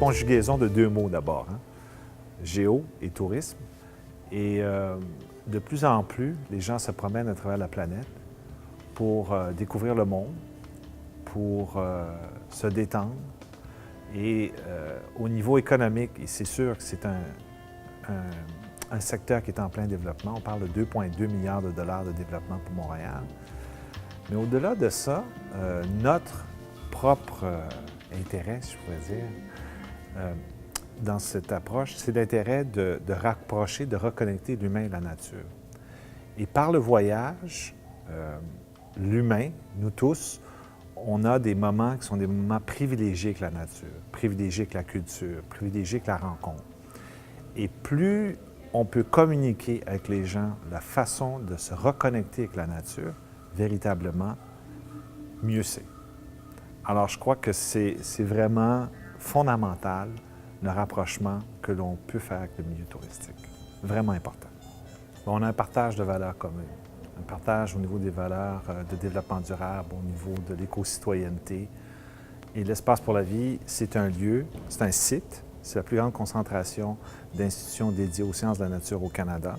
conjugaison de deux mots d'abord, hein? Géo et tourisme. Et de plus en plus, les gens se promènent à travers la planète pour découvrir le monde, pour se détendre. Et au niveau économique, et c'est sûr que c'est un secteur qui est en plein développement. On parle de 2,2 milliards de dollars de développement pour Montréal. Mais au-delà de ça, notre propre intérêt, si je pourrais dire, dans cette approche, c'est l'intérêt de rapprocher, de reconnecter l'humain et la nature. Et par le voyage, l'humain, nous tous, on a des moments qui sont des moments privilégiés avec la nature, privilégiés avec la culture, privilégiés avec la rencontre. Et plus on peut communiquer avec les gens la façon de se reconnecter avec la nature, véritablement, mieux c'est. Alors, je crois que c'est vraiment fondamental, le rapprochement que l'on peut faire avec le milieu touristique. Vraiment important. On a un partage de valeurs communes, un partage au niveau des valeurs de développement durable, au niveau de l'éco-citoyenneté. Et l'Espace pour la vie, c'est un lieu, c'est un site, c'est la plus grande concentration d'institutions dédiées aux sciences de la nature au Canada.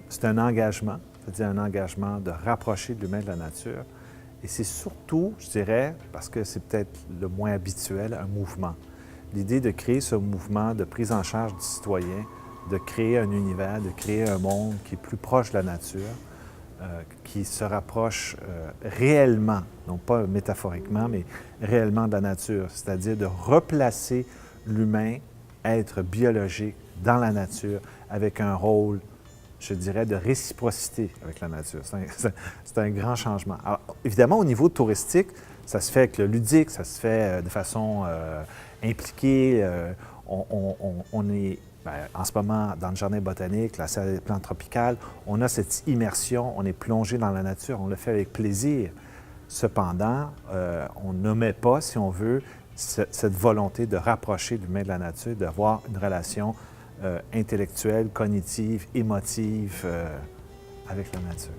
C'est un engagement, c'est-à-dire un engagement de rapprocher l'humain de la nature. Et c'est surtout, je dirais, parce que c'est peut-être le moins habituel, un mouvement. L'idée de créer ce mouvement de prise en charge du citoyen, de créer un univers, de créer un monde qui est plus proche de la nature, qui se rapproche réellement, non pas métaphoriquement, mais réellement de la nature, c'est-à-dire de replacer l'humain, être biologique dans la nature, avec un rôle, je dirais, de réciprocité avec la nature. C'est un grand changement. Alors, évidemment, au niveau touristique, ça se fait avec le ludique, ça se fait de façon impliquée. On est, en ce moment, dans le jardin botanique, la salle des plantes tropicales, on a cette immersion, on est plongé dans la nature, on le fait avec plaisir. Cependant, on n'omet pas, si on veut, cette volonté de rapprocher l'humain de la nature, d'avoir une relation intellectuelle, cognitive, émotive avec la nature.